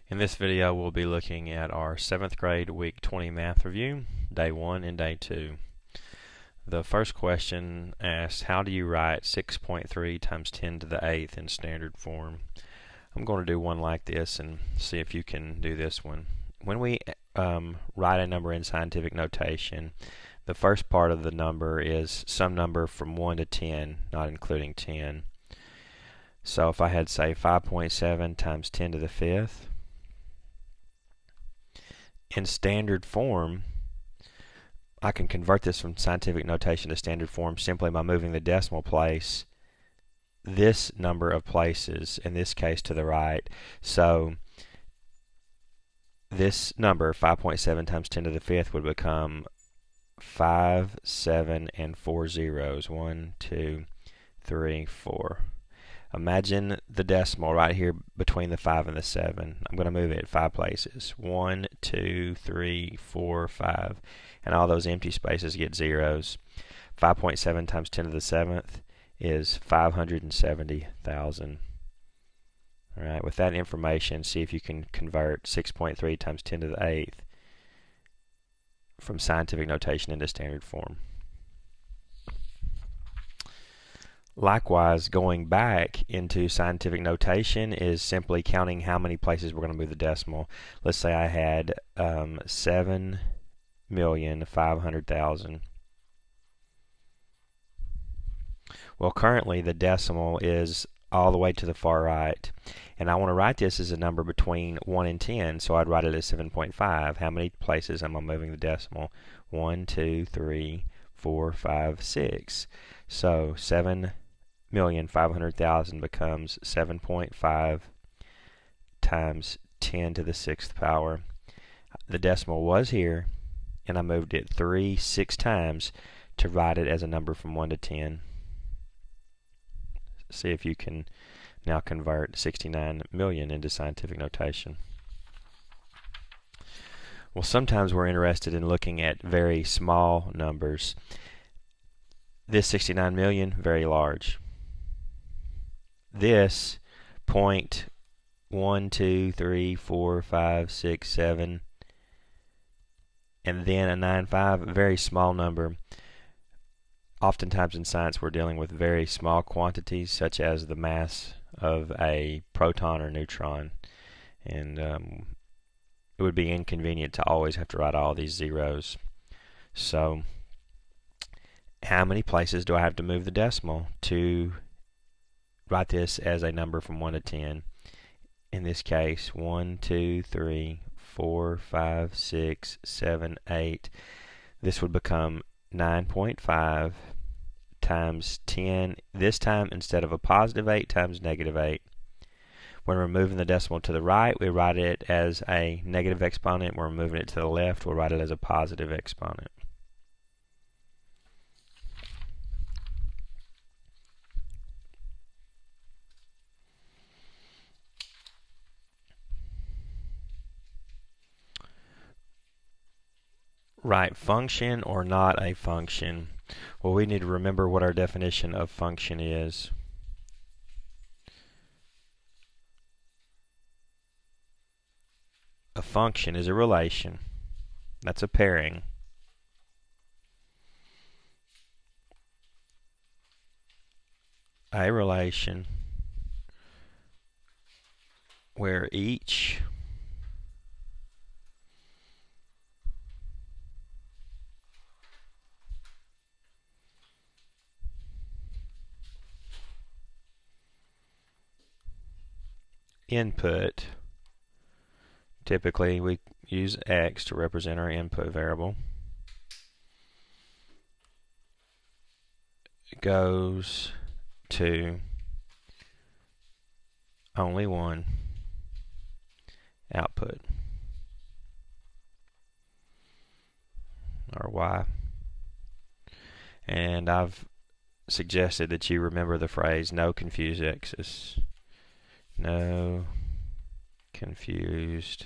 In this video, we'll be looking at our 7th grade Week 20 math review, Day 1 and Day 2. The first question asks, how do you write 6.3 times 10 to the 8th in standard form? I'm going to do one like this and see if you can do this one. When we write a number in scientific notation, the first part of the number is some number from 1 to 10, not including 10. So if I had, say, 5.7 times 10 to the 5th, in standard form, I can convert this from scientific notation to standard form simply by moving the decimal place this number of places, in this case to the right. So this number, 5.7 times 10 to the 5th, would become 5, 7, and 4 zeros. 1, 2, 3, 4. Imagine the decimal right here between the 5 and the 7. I'm going to move it 5 places. 1, 2, 3, 4, 5. And all those empty spaces get zeros. 5.7 times 10 to the 7th is 570,000. Alright, with that information, see if you can convert 6.3 times 10 to the 8th from scientific notation into standard form. Likewise, going back into scientific notation is simply counting how many places we're going to move the decimal. Let's say I had 7,500,000. Well, currently the decimal is all the way to the far right, and I want to write this as a number between 1 and 10, so I'd write it as 7.5. How many places am I moving the decimal? 1, 2, 3, 4, 5, 6. So 7,500,000 becomes 7.5 times 10 to the 6th power. The decimal was here, and I moved it 6 times to write it as a number from 1 to 10. See if you can now convert 69 million into scientific notation. Well, sometimes we're interested in looking at very small numbers. This 69 million, very large. This 0.1, 2, 3, 4, 5, 6, 7, and then a 9.5, very small number. Oftentimes in science we're dealing with very small quantities, such as the mass of a proton or neutron, and it would be inconvenient to always have to write all these zeros. So how many places do I have to move the decimal to write this as a number from 1 to 10? In this case, 1, 2, 3, 4, 5, 6, 7, 8. This would become 9.5 times 10. This time, instead of a positive 8, times negative 8. When we're moving the decimal to the right, we write it as a negative exponent. When we're moving it to the left, we'll write it as a positive exponent. Right, function or not a function? Well, we need to remember what our definition of function is. A function is a relation. That's a pairing. A relation where each input, typically we use x to represent our input variable, goes to only one output, or y. And I've suggested that you remember the phrase no confused x's. No confused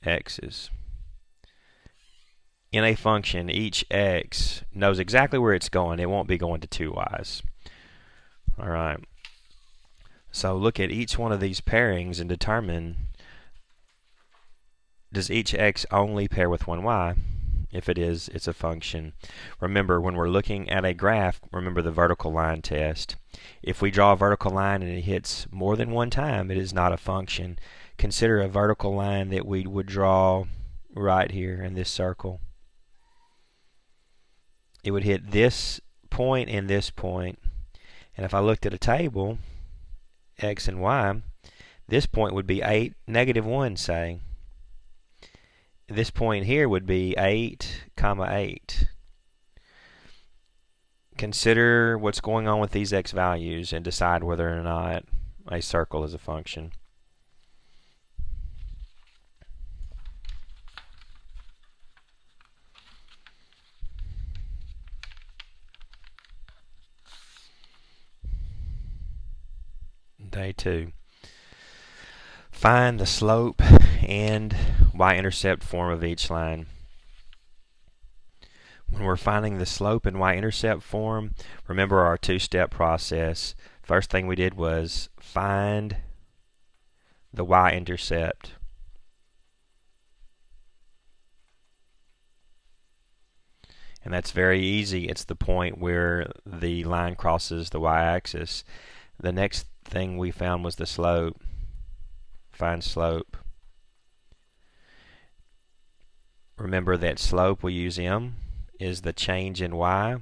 x's. In a function, each x knows exactly where it's going. It won't be going to two y's. Alright. So look at each one of these pairings and determine does each x only pair with one y? If it is, it's a function. Remember, when we're looking at a graph, remember the vertical line test. If we draw a vertical line and it hits more than one time, it is not a function. Consider a vertical line that we would draw right here in this circle. It would hit this point and this point. And if I looked at a table, x and y, this point would be 8, -1, say. This point here would be 8, 8. Consider what's going on with these x values and decide whether or not a circle is a function. Day 2. Find the slope and y-intercept form of each line. When we're finding the slope and y-intercept form, remember our two-step process. First thing we did was find the y-intercept. And that's very easy. It's the point where the line crosses the y-axis. The next thing we found was the slope. Find slope. Remember that slope, we use m, is the change in y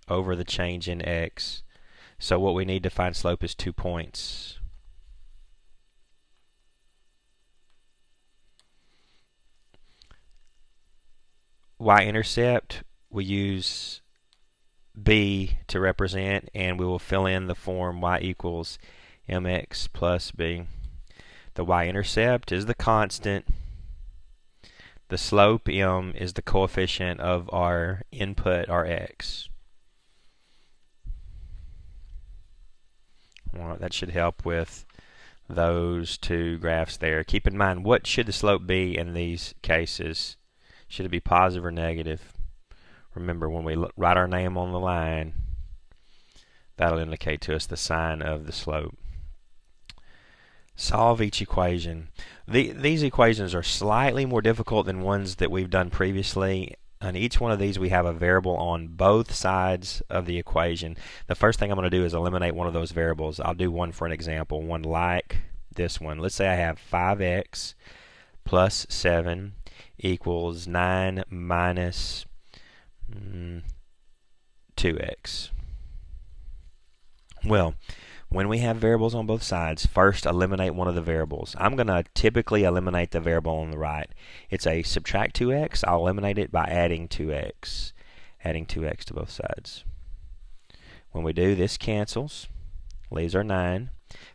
over the change in x. So what we need to find slope is 2 points. Y-intercept, we use b to represent, and we will fill in the form y equals mx plus b. The y-intercept is the constant. The slope, m, is the coefficient of our input, our x. Well, that should help with those two graphs there. Keep in mind, what should the slope be in these cases? Should it be positive or negative? Remember, when we write our name on the line, that'll indicate to us the sign of the slope. Solve each equation. These equations are slightly more difficult than ones that we've done previously. On each one of these, we have a variable on both sides of the equation. The first thing I'm going to do is eliminate one of those variables. I'll do one for an example, one like this one. Let's say I have 5x plus 7 equals 9 minus 2x. Well, when we have variables on both sides, first eliminate one of the variables. I'm going to typically eliminate the variable on the right. It's a subtract 2x. I'll eliminate it by adding 2x. Adding 2x to both sides. When we do, this cancels. Leaves our 9.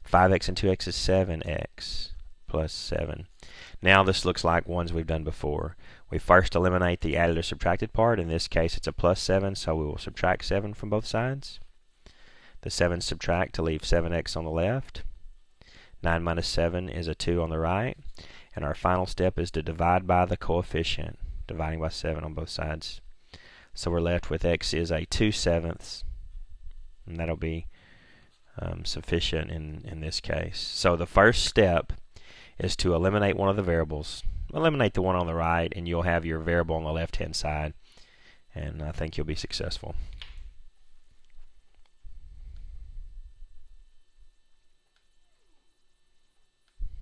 5x and 2x is 7x plus 7. Now this looks like ones we've done before. We first eliminate the added or subtracted part. In this case, it's a plus 7, so we will subtract 7 from both sides. The 7 subtract to leave 7x on the left. 9 minus 7 is a 2 on the right. And our final step is to divide by the coefficient, dividing by 7 on both sides. So we're left with x is a 2/7, and that'll be sufficient in this case. So the first step is to eliminate one of the variables. Eliminate the one on the right, and you'll have your variable on the left-hand side. And I think you'll be successful.